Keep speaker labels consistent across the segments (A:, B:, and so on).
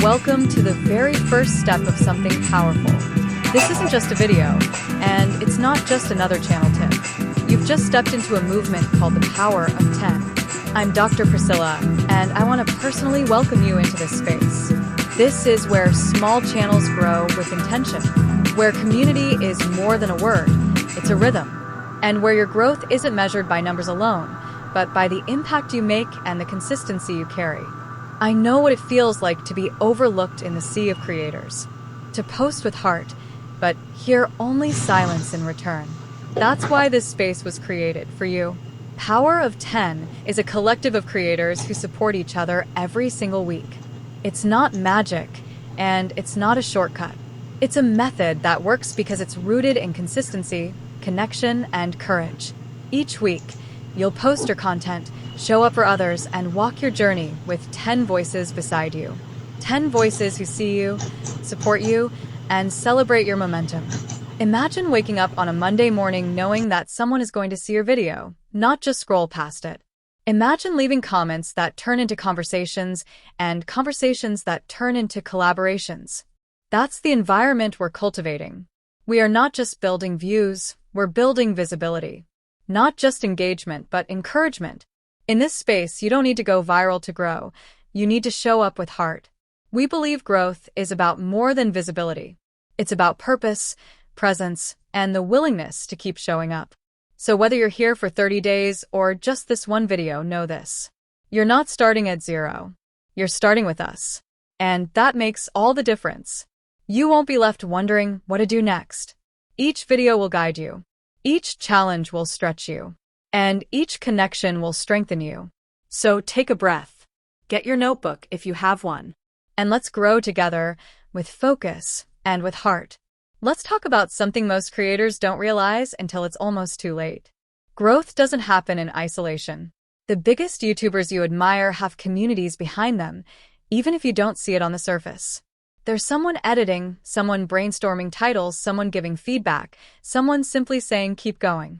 A: Welcome to the very first step of something powerful. This isn't just a video, and it's not just another channel tip. You've just stepped into a movement called the Power of 10. I'm Dr. Priscilla, and I want to personally welcome you into this space. This is where small channels grow with intention, where community is more than a word, it's a rhythm, and where your growth isn't measured by numbers alone, but by the impact you make and the consistency you carry. I know what it feels like to be overlooked in the sea of creators, to post with heart, but hear only silence in return. That's why this space was created for you. Power of 10 is a collective of creators who support each other every single week. It's not magic, and it's not a shortcut. It's a method that works because it's rooted in consistency, connection, and courage. Each week, you'll post your content, show up for others, and walk your journey with 10 voices beside you. 10 voices who see you, support you, and celebrate your momentum. Imagine waking up on a Monday morning knowing that someone is going to see your video, not just scroll past it. Imagine leaving comments that turn into conversations, and conversations that turn into collaborations. That's the environment we're cultivating. We are not just building views, we're building visibility. Not just engagement, but encouragement. In this space, you don't need to go viral to grow. You need to show up with heart. We believe growth is about more than visibility. It's about purpose, presence, and the willingness to keep showing up. So whether you're here for 30 days or just this one video, know this. You're not starting at zero. You're starting with us. And that makes all the difference. You won't be left wondering what to do next. Each video will guide you. Each challenge will stretch you. And each connection will strengthen you. So take a breath. Get your notebook if you have one. And let's grow together with focus and with heart. Let's talk about something most creators don't realize until it's almost too late. Growth doesn't happen in isolation. The biggest YouTubers you admire have communities behind them, even if you don't see it on the surface. There's someone editing, someone brainstorming titles, someone giving feedback, someone simply saying keep going.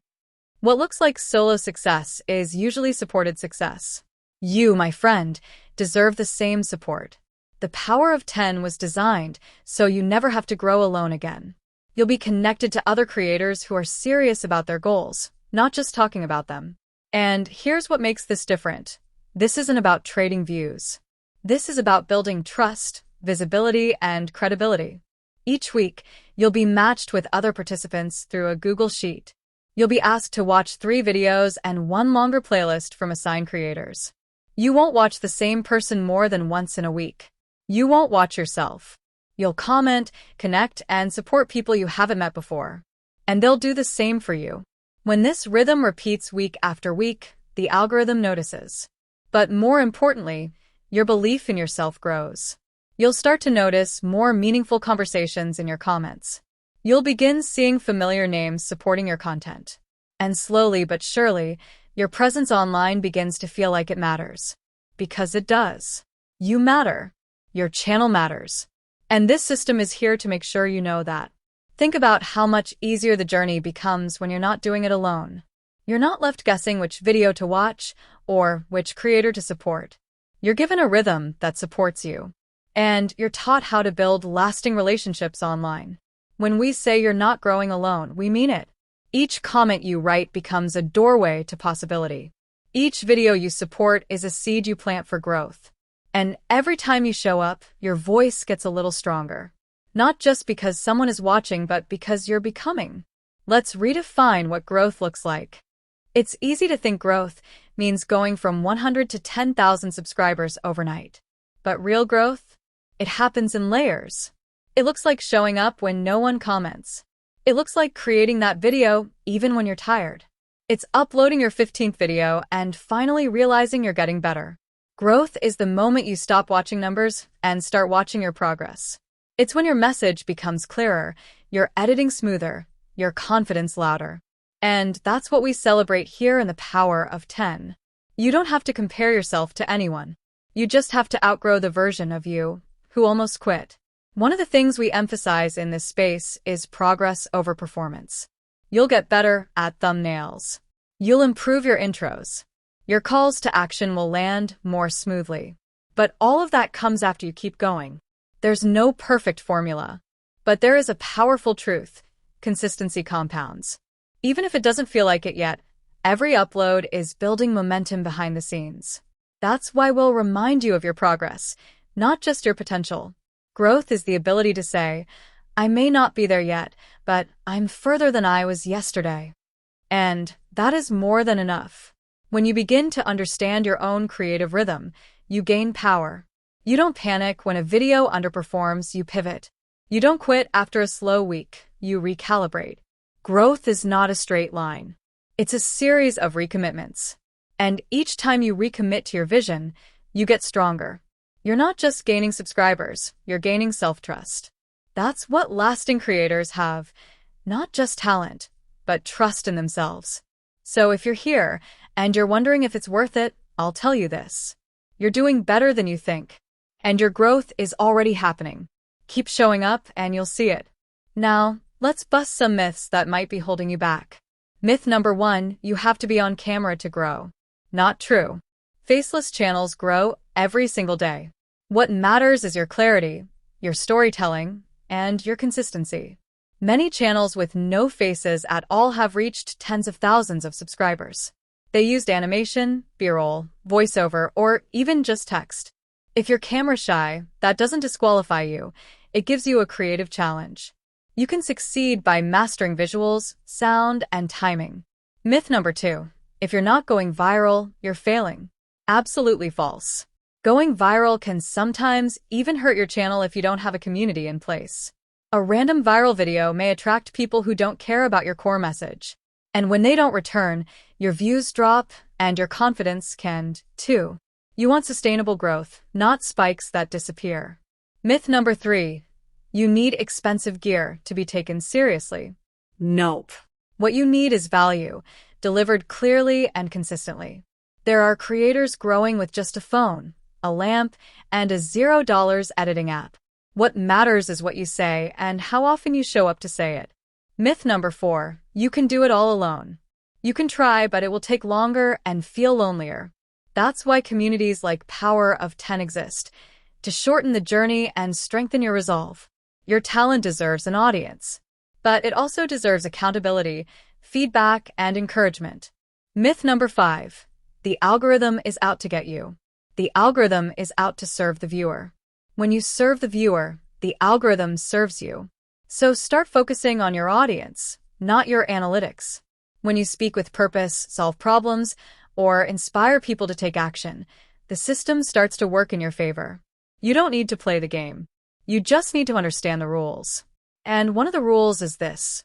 A: What looks like solo success is usually supported success. You, my friend, deserve the same support. The Power of 10 was designed so you never have to grow alone again. You'll be connected to other creators who are serious about their goals, not just talking about them. And here's what makes this different. This isn't about trading views. This is about building trust, visibility, and credibility. Each week, you'll be matched with other participants through a Google Sheet. You'll be asked to watch 3 videos and 1 longer playlist from assigned creators. You won't watch the same person more than once in a week. You won't watch yourself. You'll comment, connect, and support people you haven't met before. And they'll do the same for you. When this rhythm repeats week after week, the algorithm notices. But more importantly, your belief in yourself grows. You'll start to notice more meaningful conversations in your comments. You'll begin seeing familiar names supporting your content. And slowly but surely, your presence online begins to feel like it matters. Because it does. You matter. Your channel matters. And this system is here to make sure you know that. Think about how much easier the journey becomes when you're not doing it alone. You're not left guessing which video to watch or which creator to support. You're given a rhythm that supports you. And you're taught how to build lasting relationships online. When we say you're not growing alone, we mean it. Each comment you write becomes a doorway to possibility. Each video you support is a seed you plant for growth. And every time you show up, your voice gets a little stronger. Not just because someone is watching, but because you're becoming. Let's redefine what growth looks like. It's easy to think growth means going from 100 to 10,000 subscribers overnight. But real growth? It happens in layers. It looks like showing up when no one comments. It looks like creating that video even when you're tired. It's uploading your 15th video and finally realizing you're getting better. Growth is the moment you stop watching numbers and start watching your progress. It's when your message becomes clearer, your editing smoother, your confidence louder. And that's what we celebrate here in the Power of 10. You don't have to compare yourself to anyone. You just have to outgrow the version of you who almost quit. One of the things we emphasize in this space is progress over performance. You'll get better at thumbnails. You'll improve your intros. Your calls to action will land more smoothly. But all of that comes after you keep going. There's no perfect formula. But there is a powerful truth. Consistency compounds. Even if it doesn't feel like it yet, every upload is building momentum behind the scenes. That's why we'll remind you of your progress, not just your potential. Growth is the ability to say, I may not be there yet, but I'm further than I was yesterday. And that is more than enough. When you begin to understand your own creative rhythm, you gain power. You don't panic when a video underperforms, you pivot. You don't quit after a slow week, you recalibrate. Growth is not a straight line. It's a series of recommitments. And each time you recommit to your vision, you get stronger. You're not just gaining subscribers, you're gaining self-trust. That's what lasting creators have, not just talent, but trust in themselves. So if you're here and you're wondering if it's worth it, I'll tell you this. You're doing better than you think, and your growth is already happening. Keep showing up and you'll see it. Now, let's bust some myths that might be holding you back. Myth number 1, you have to be on camera to grow. Not true. Faceless channels grow every single day. What matters is your clarity, your storytelling, and your consistency. Many channels with no faces at all have reached tens of thousands of subscribers. They used animation, B-roll, voiceover, or even just text. If you're camera shy, that doesn't disqualify you. It gives you a creative challenge. You can succeed by mastering visuals, sound, and timing. Myth number 2. If you're not going viral, you're failing. Absolutely false. Going viral can sometimes even hurt your channel if you don't have a community in place. A random viral video may attract people who don't care about your core message. And when they don't return, your views drop and your confidence can, too. You want sustainable growth, not spikes that disappear. Myth number 3. You need expensive gear to be taken seriously. Nope. What you need is value, delivered clearly and consistently. There are creators growing with just a phone, a lamp, and a $0 editing app. What matters is what you say and how often you show up to say it. Myth number 4. You can do it all alone. You can try, but it will take longer and feel lonelier. That's why communities like Power of 10 exist, to shorten the journey and strengthen your resolve. Your talent deserves an audience, but it also deserves accountability, feedback, and encouragement. Myth number 5. The algorithm is out to get you. The algorithm is out to serve the viewer. When you serve the viewer, the algorithm serves you. So start focusing on your audience, not your analytics. When you speak with purpose, solve problems, or inspire people to take action, the system starts to work in your favor. You don't need to play the game. You just need to understand the rules. And one of the rules is this.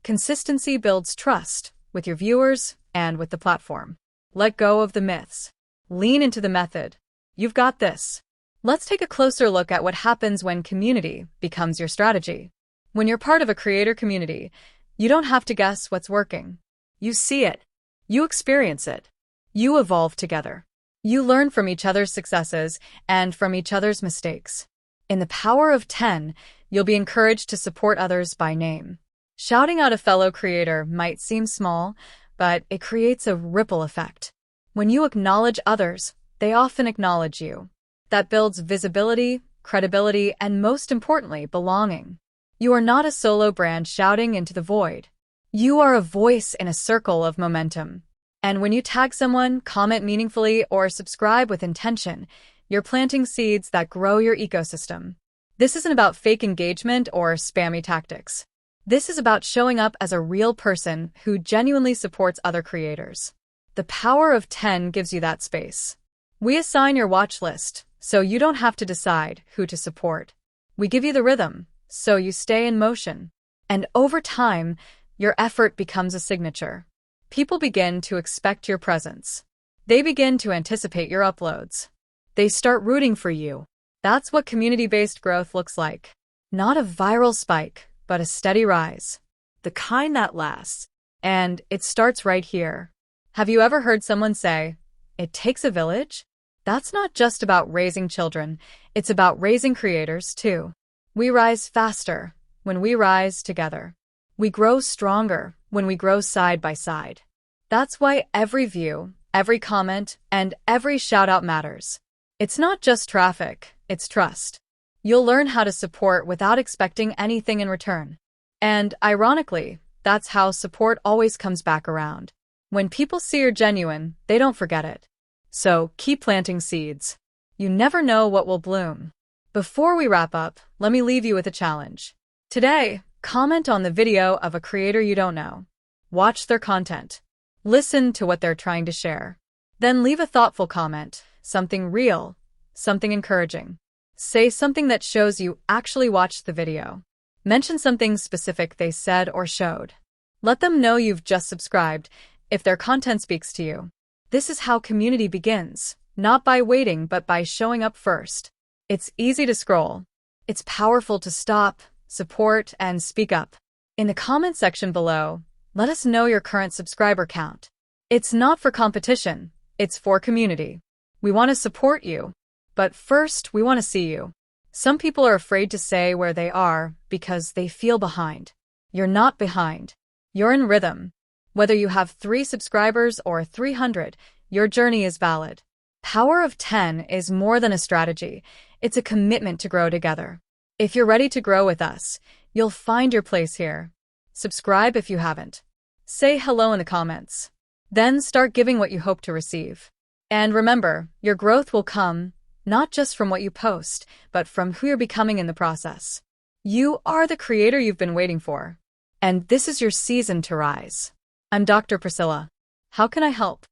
A: Consistency builds trust with your viewers and with the platform. Let go of the myths. Lean into the method. You've got this. Let's take a closer look at what happens when community becomes your strategy. When you're part of a creator community, you don't have to guess what's working. You see it. You experience it. You evolve together. You learn from each other's successes and from each other's mistakes. In the Power of 10, you'll be encouraged to support others by name. Shouting out a fellow creator might seem small, but it creates a ripple effect. When you acknowledge others, they often acknowledge you. That builds visibility, credibility, and most importantly, belonging. You are not a solo brand shouting into the void. You are a voice in a circle of momentum. And when you tag someone, comment meaningfully, or subscribe with intention, you're planting seeds that grow your ecosystem. This isn't about fake engagement or spammy tactics. This is about showing up as a real person who genuinely supports other creators. The Power of 10 gives you that space. We assign your watch list, so you don't have to decide who to support. We give you the rhythm, so you stay in motion. And over time, your effort becomes a signature. People begin to expect your presence. They begin to anticipate your uploads. They start rooting for you. That's what community-based growth looks like. Not a viral spike, but a steady rise. The kind that lasts. And it starts right here. Have you ever heard someone say, "It takes a village"? That's not just about raising children. It's about raising creators, too. We rise faster when we rise together. We grow stronger when we grow side by side. That's why every view, every comment, and every shout-out matters. It's not just traffic, it's trust. You'll learn how to support without expecting anything in return. And ironically, that's how support always comes back around. When people see you're genuine, they don't forget it. So keep planting seeds. You never know what will bloom. Before we wrap up, let me leave you with a challenge. Today, comment on the video of a creator you don't know. Watch their content. Listen to what they're trying to share. Then leave a thoughtful comment, something real, something encouraging. Say something that shows you actually watched the video. Mention something specific they said or showed. Let them know you've just subscribed if their content speaks to you. This is how community begins, not by waiting but by showing up first. It's easy to scroll. It's powerful to stop, support, and speak up. In the comment section below, let us know your current subscriber count. It's not for competition, it's for community. We want to support you, but first we want to see you. Some people are afraid to say where they are because they feel behind. You're not behind. You're in rhythm. Whether you have 3 subscribers or 300, your journey is valid. Power of 10 is more than a strategy. It's a commitment to grow together. If you're ready to grow with us, you'll find your place here. Subscribe if you haven't. Say hello in the comments. Then start giving what you hope to receive. And remember, your growth will come not just from what you post, but from who you're becoming in the process. You are the creator you've been waiting for. And this is your season to rise. I'm Dr. Priscilla. How can I help?